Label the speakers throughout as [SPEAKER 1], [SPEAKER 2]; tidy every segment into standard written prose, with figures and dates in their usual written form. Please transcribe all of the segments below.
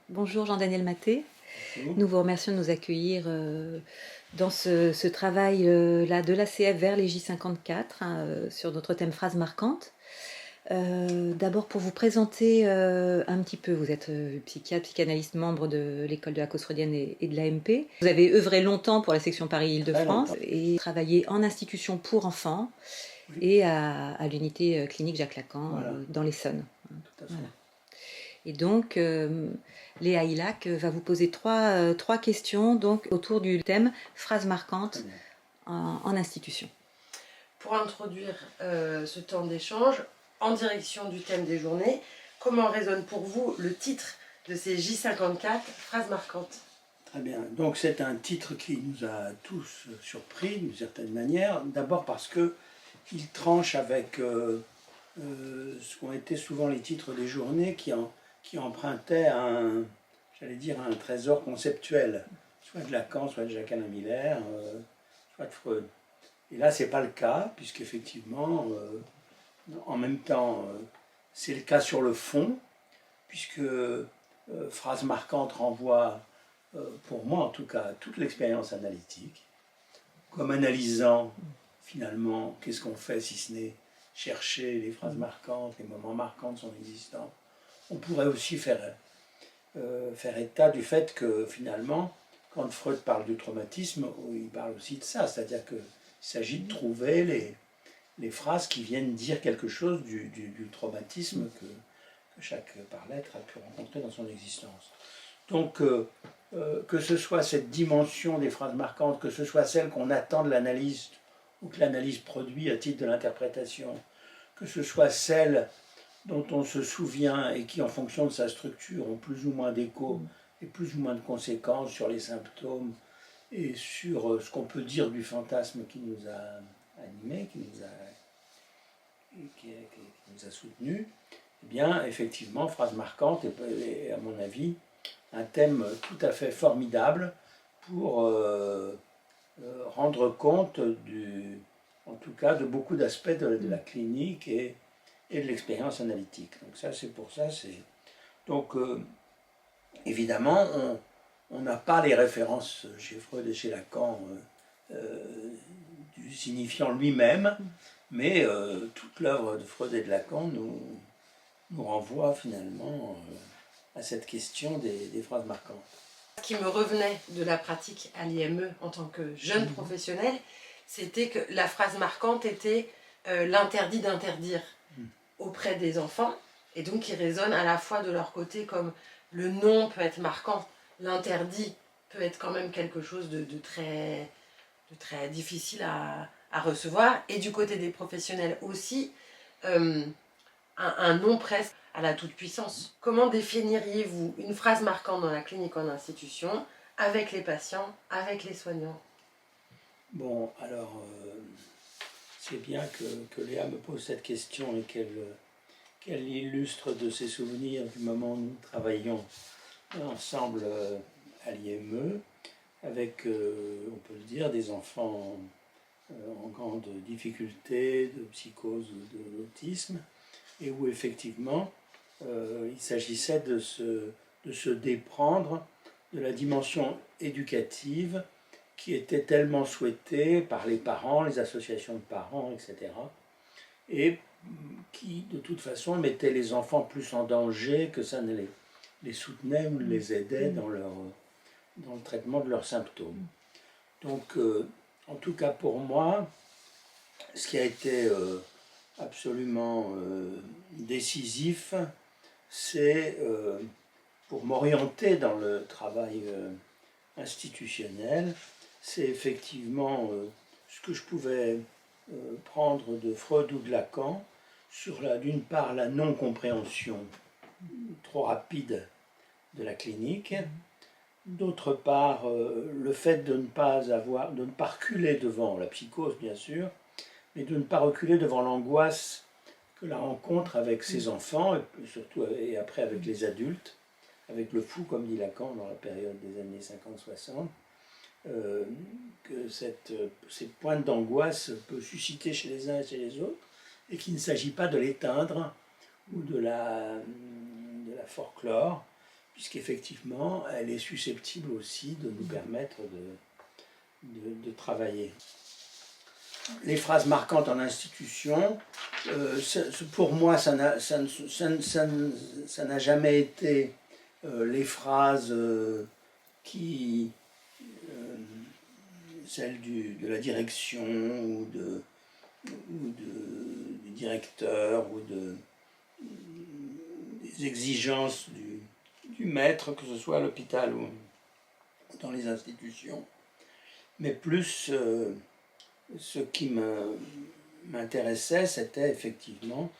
[SPEAKER 1] Bonjour Jean-Daniel Maté.
[SPEAKER 2] Bonjour.
[SPEAKER 1] Nous vous remercions de nous accueillir dans ce travail là, de l'ACF vers les J54 sur notre thème phrases marquantes. D'abord pour vous présenter un petit peu, vous êtes psychiatre, psychanalyste, membre de l'école de la cause freudienne et de l'AMP. Vous avez œuvré longtemps pour la section Paris-Île-de-France et travaillé en institution pour enfants et à l'unité clinique Jacques Lacan dans l'Essonne.
[SPEAKER 2] Tout à fait.
[SPEAKER 1] Voilà. Et donc, Léa Ilac va vous poser trois questions donc, autour du thème phrases marquantes en institution.
[SPEAKER 3] Pour introduire ce temps d'échange, en direction du thème des journées, comment résonne pour vous le titre de ces J54, phrases marquantes?
[SPEAKER 2] Très bien. Donc c'est un titre qui nous a tous surpris d'une certaine manière. D'abord parce qu'il tranche avec ce qu'ont été souvent les titres des journées qui empruntaient j'allais dire, un trésor conceptuel, soit de Lacan, soit de Jacques-Alain Miller, soit de Freud. Et là, ce n'est pas le cas, puisqu'effectivement, en même temps, c'est le cas sur le fond, puisque phrase marquante renvoie, pour moi en tout cas, à toute l'expérience analytique, comme analysant finalement qu'est-ce qu'on fait si ce n'est chercher les phrases marquantes, les moments marquants de son existence. On pourrait aussi faire état du fait que finalement, quand Freud parle du traumatisme, il parle aussi de ça, c'est-à-dire qu'il s'agit de trouver les phrases qui viennent dire quelque chose du traumatisme que chaque par-l'être a pu rencontrer dans son existence. Donc, que ce soit cette dimension des phrases marquantes, que ce soit celle qu'on attend de l'analyste ou que l'analyse produit à titre de l'interprétation, que ce soit celle dont on se souvient et qui, en fonction de sa structure, ont plus ou moins d'écho et plus ou moins de conséquences sur les symptômes et sur ce qu'on peut dire du fantasme qui nous a animés, qui nous a soutenus, eh bien, effectivement, phrase marquante est, à mon avis, un thème tout à fait formidable pour rendre compte, en tout cas, de beaucoup d'aspects de la clinique et de l'expérience analytique. Donc ça, c'est pour ça. Donc, évidemment, on n'a pas les références chez Freud et chez Lacan du signifiant lui-même, mais toute l'œuvre de Freud et de Lacan nous renvoie finalement à cette question des phrases marquantes.
[SPEAKER 3] Ce qui me revenait de la pratique à l'IME en tant que jeune professionnel, c'était que la phrase marquante était l'interdit d'interdire auprès des enfants, et donc qui résonne à la fois de leur côté comme le non peut être marquant, l'interdit peut être quand même quelque chose de très difficile à recevoir, et du côté des professionnels aussi, un non presque à la toute-puissance. Comment définiriez-vous une phrase marquante dans la clinique en institution, avec les patients, avec les soignants?
[SPEAKER 2] Bon, alors, c'est bien que Léa me pose cette question et qu'elle illustre de ses souvenirs du moment où nous travaillions ensemble à l'IME, avec, on peut le dire, des enfants en grande difficulté de psychose ou d'autisme, et où effectivement il s'agissait de se déprendre de la dimension éducative qui était tellement souhaitée par les parents, les associations de parents, etc. Et qui, de toute façon, mettait les enfants plus en danger que ça ne les soutenait ou les aidait dans le traitement de leurs symptômes. Donc, en tout cas pour moi, ce qui a été absolument décisif, c'est pour m'orienter dans le travail institutionnel, c'est effectivement ce que je pouvais prendre de Freud ou de Lacan sur d'une part la non-compréhension trop rapide de la clinique, d'autre part le fait de ne pas reculer devant la psychose bien sûr, mais de ne pas reculer devant l'angoisse que la rencontre avec ses enfants, et surtout et après avec les adultes, avec le fou, comme dit Lacan dans la période des années 50-60, que ces pointes d'angoisse peuvent susciter chez les uns et chez les autres, et qu'il ne s'agit pas de l'éteindre ou de la folklore, puisqu'effectivement, elle est susceptible aussi de nous permettre de travailler. Les phrases marquantes en institution, pour moi, ça n'a jamais été les phrases celles de la direction ou du directeur ou des exigences du maître, que ce soit à l'hôpital ou dans les institutions, mais plus ce qui m'intéressait, c'était effectivement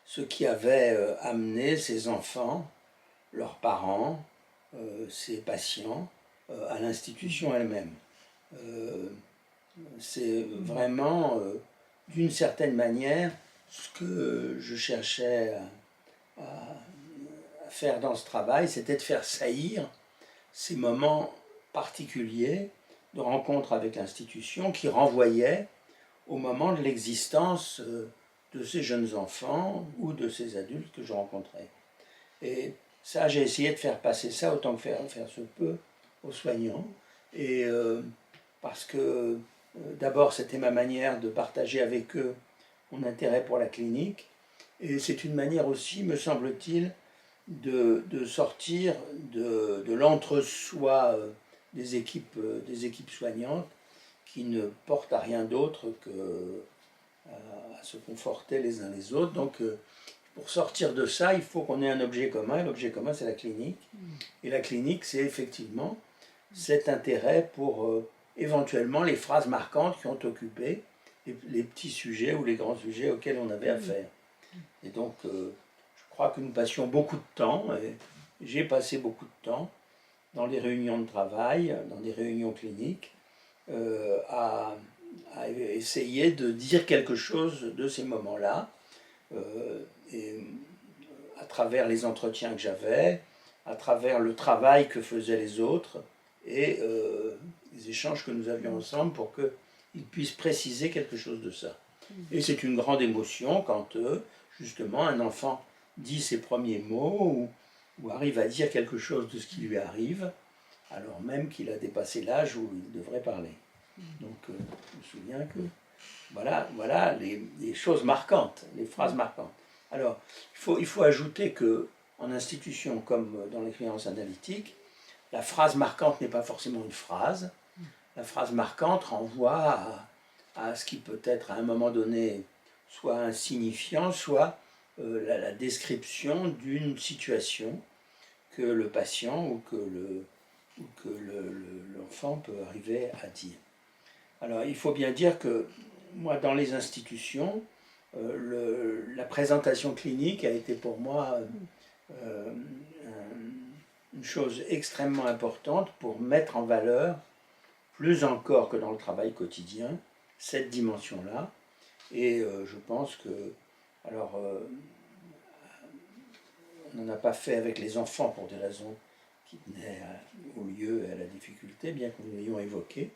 [SPEAKER 2] ce qui avait amené ces enfants, leurs parents, ces patients, à l'institution elle-même. C'est vraiment, d'une certaine manière, ce que je cherchais à faire dans ce travail, c'était de faire saillir ces moments particuliers de rencontre avec l'institution qui renvoyaient au moment de l'existence de ces jeunes enfants ou de ces adultes que je rencontrais. Et ça, j'ai essayé de faire passer ça autant que faire se peut aux soignants. Et parce que d'abord, c'était ma manière de partager avec eux mon intérêt pour la clinique. Et c'est une manière aussi, me semble-t-il, de sortir de l'entre-soi des équipes soignantes qui ne portent à rien d'autre qu'à se conforter les uns les autres. Donc, pour sortir de ça, il faut qu'on ait un objet commun. Et l'objet commun, c'est la clinique. Et la clinique, c'est effectivement cet intérêt pour éventuellement les phrases marquantes qui ont occupé les petits sujets ou les grands sujets auxquels on avait affaire. Et donc, je crois que nous passions beaucoup de temps, et j'ai passé beaucoup de temps dans les réunions de travail, dans des réunions cliniques, à essayer de dire quelque chose de ces moments-là, et à travers les entretiens que j'avais, à travers le travail que faisaient les autres, et les échanges que nous avions ensemble pour qu'ils puissent préciser quelque chose de ça. Et c'est une grande émotion quand, justement, un enfant dit ses premiers mots ou arrive à dire quelque chose de ce qui lui arrive, alors même qu'il a dépassé l'âge où il devrait parler. Donc, je me souviens que voilà les choses marquantes, les phrases marquantes. Alors, il faut ajouter que en institution comme dans l'expérience analytique, la phrase marquante n'est pas forcément une phrase. La phrase marquante renvoie à ce qui peut être à un moment donné soit un signifiant, soit la description d'une situation que le patient ou que l'enfant peut arriver à dire. Alors il faut bien dire que moi dans les institutions, la présentation clinique a été pour moi une chose extrêmement importante pour mettre en valeur, plus encore que dans le travail quotidien, cette dimension-là. Et je pense que, alors, on n'en a pas fait avec les enfants pour des raisons qui tenaient au lieu et à la difficulté, bien que nous l'ayons évoqué.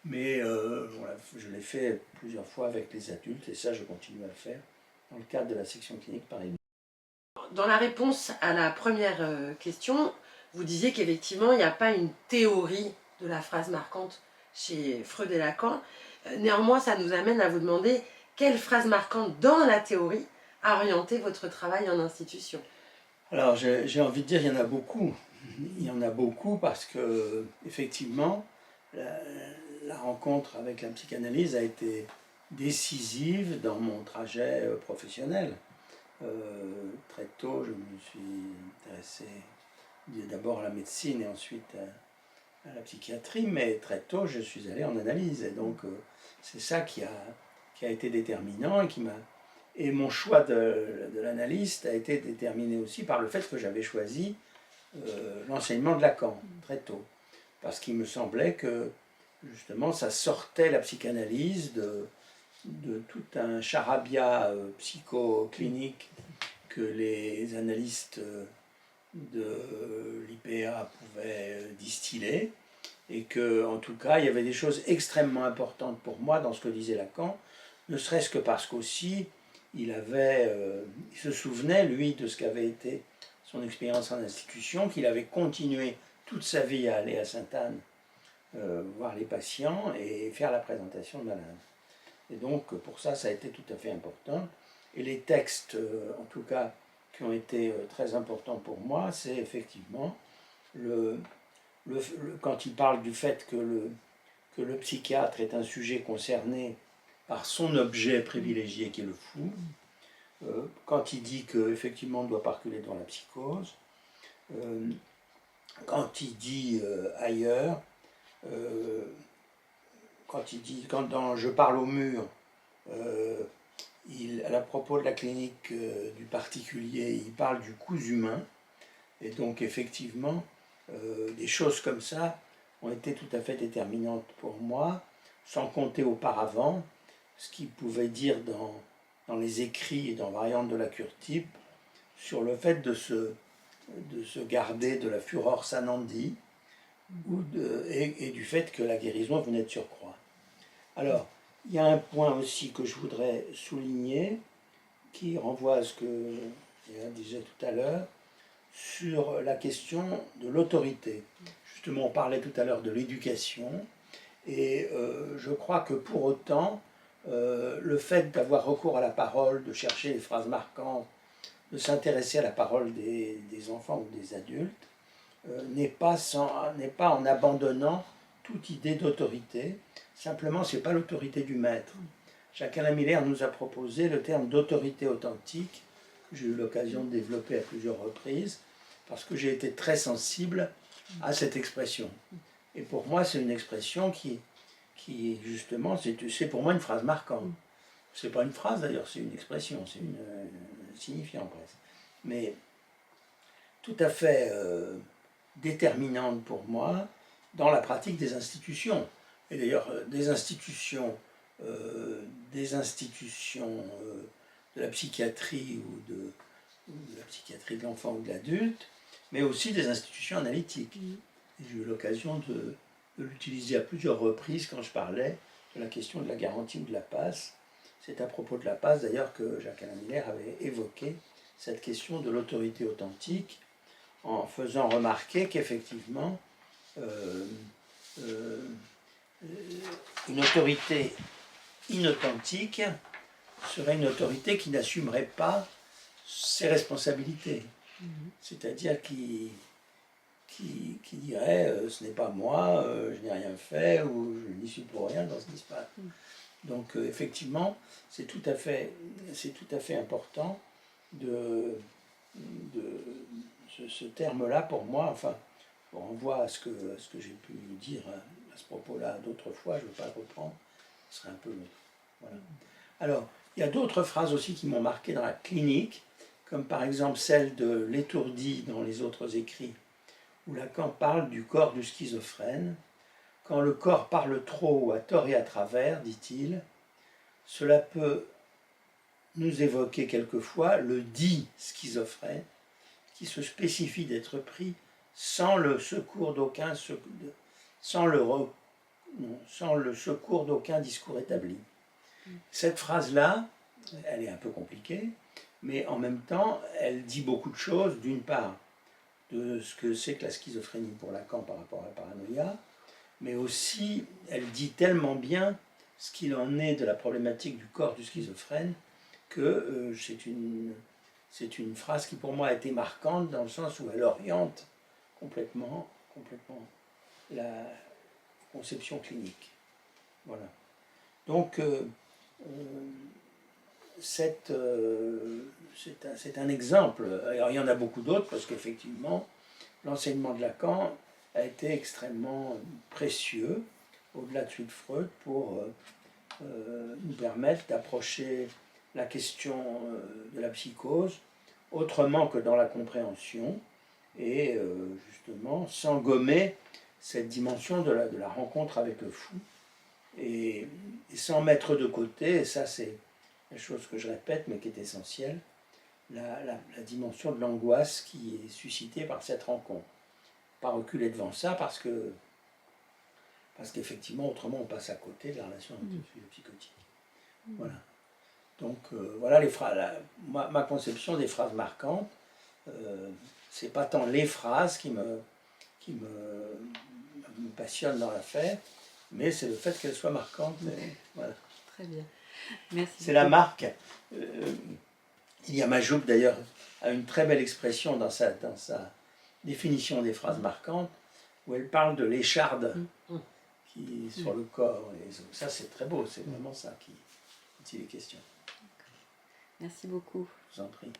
[SPEAKER 2] Mais voilà, je l'ai fait plusieurs fois avec les adultes, et ça, je continue à le faire dans le cadre de la section clinique par exemple.
[SPEAKER 3] Dans la réponse à la première question, vous disiez qu'effectivement, il n'y a pas une théorie de la phrase marquante chez Freud et Lacan. Néanmoins, ça nous amène à vous demander quelle phrase marquante dans la théorie a orienté votre travail en institution.
[SPEAKER 2] Alors, j'ai envie de dire, il y en a beaucoup. Il y en a beaucoup parce que, effectivement, la rencontre avec la psychanalyse a été décisive dans mon trajet professionnel. Très tôt, je me suis intéressé d'abord à la médecine et ensuite à la psychiatrie, mais très tôt, je suis allé en analyse. Et donc, c'est ça qui a été déterminant et mon choix de l'analyste a été déterminé aussi par le fait que j'avais choisi l'enseignement de Lacan, très tôt. Parce qu'il me semblait que, justement, ça sortait la psychanalyse de tout un charabia psychoclinique que les analystes de l'IPA pouvaient distiller, et que, en tout cas, il y avait des choses extrêmement importantes pour moi dans ce que disait Lacan, ne serait-ce que parce qu'aussi il se souvenait, lui, de ce qu'avait été son expérience en institution, qu'il avait continué toute sa vie à aller à Sainte-Anne voir les patients et faire la présentation de malades. Et donc pour ça, ça a été tout à fait important. Et les textes, en tout cas, qui ont été très importants pour moi, c'est effectivement quand il parle du fait que le psychiatre est un sujet concerné par son objet privilégié qui est le fou, quand il dit qu'effectivement on ne doit pas reculer devant la psychose, quand il dit ailleurs, quand dans Je parle au mur, à propos de la clinique du particulier, il parle du coût humain, et donc effectivement, des choses comme ça ont été tout à fait déterminantes pour moi, sans compter auparavant ce qu'il pouvait dire dans les écrits et dans Variantes de la cure type sur le fait de se garder de la furor sanandi et du fait que la guérison venait de surcroît. Alors, il y a un point aussi que je voudrais souligner, qui renvoie à ce que je disais tout à l'heure, sur la question de l'autorité. Justement, on parlait tout à l'heure de l'éducation, et je crois que pour autant, le fait d'avoir recours à la parole, de chercher les phrases marquantes, de s'intéresser à la parole des enfants ou des adultes, n'est pas en abandonnant toute idée d'autorité. Simplement, ce n'est pas l'autorité du maître. Jacques Alain Miller nous a proposé le terme d'autorité authentique, que j'ai eu l'occasion de développer à plusieurs reprises, parce que j'ai été très sensible à cette expression. Et pour moi, c'est une expression qui justement, c'est pour moi une phrase marquante. C'est pas une phrase d'ailleurs, c'est une expression, c'est une signifiant presque. Mais tout à fait déterminante pour moi dans la pratique des institutions. Et d'ailleurs, des institutions de la psychiatrie ou de la psychiatrie de l'enfant ou de l'adulte, mais aussi des institutions analytiques. J'ai eu l'occasion de l'utiliser à plusieurs reprises quand je parlais de la question de la garantie ou de la passe. C'est à propos de la passe d'ailleurs que Jacques Alain Miller avait évoqué cette question de l'autorité authentique en faisant remarquer qu'effectivement une autorité inauthentique serait une autorité qui n'assumerait pas ses responsabilités. C'est-à-dire qui dirait ce n'est pas moi, je n'ai rien fait ou je n'y suis pour rien dans ce qui se passe. Donc effectivement, c'est tout à fait important de ce terme-là pour moi. Enfin, on renvoie à ce que j'ai pu dire à ce propos-là d'autres fois, je ne veux pas le reprendre, ce serait un peu long. Voilà. Alors, il y a d'autres phrases aussi qui m'ont marqué dans la clinique, comme par exemple celle de l'étourdi dans les autres écrits, où Lacan parle du corps du schizophrène. Quand le corps parle trop ou à tort et à travers, dit-il, cela peut nous évoquer quelquefois le dit schizophrène, qui se spécifie d'être pris sans le secours d'aucun discours établi. Cette phrase-là, elle est un peu compliquée, mais en même temps, elle dit beaucoup de choses, d'une part, de ce que c'est que la schizophrénie pour Lacan par rapport à la paranoïa, mais aussi, elle dit tellement bien ce qu'il en est de la problématique du corps du schizophrène, que c'est une phrase qui pour moi a été marquante dans le sens où elle oriente complètement la conception clinique. Voilà. Donc, c'est un exemple. Alors, il y en a beaucoup d'autres parce qu'effectivement, l'enseignement de Lacan a été extrêmement précieux, au-delà de celui de Freud, pour nous permettre d'approcher la question de la psychose autrement que dans la compréhension et justement sans gommer cette dimension de la rencontre avec le fou et sans mettre de côté, et ça c'est la chose que je répète mais qui est essentielle, la dimension de l'angoisse qui est suscitée par cette rencontre. Pas reculer devant ça parce qu'effectivement autrement on passe à côté de la relation avec le sujet psychotique. Voilà. Donc voilà ma conception des phrases marquantes, c'est pas tant les phrases qui me passionnent dans l'affaire, mais c'est le fait qu'elles soient marquantes. Voilà.
[SPEAKER 1] Très bien. Merci.
[SPEAKER 2] C'est la marque. Ilya Majzoub, d'ailleurs, a une très belle expression dans sa définition des phrases marquantes, où elle parle de l'écharde qui sur le corps. Et ça, c'est très beau, c'est vraiment ça dont il est question.
[SPEAKER 1] Merci beaucoup.
[SPEAKER 2] Je vous en prie.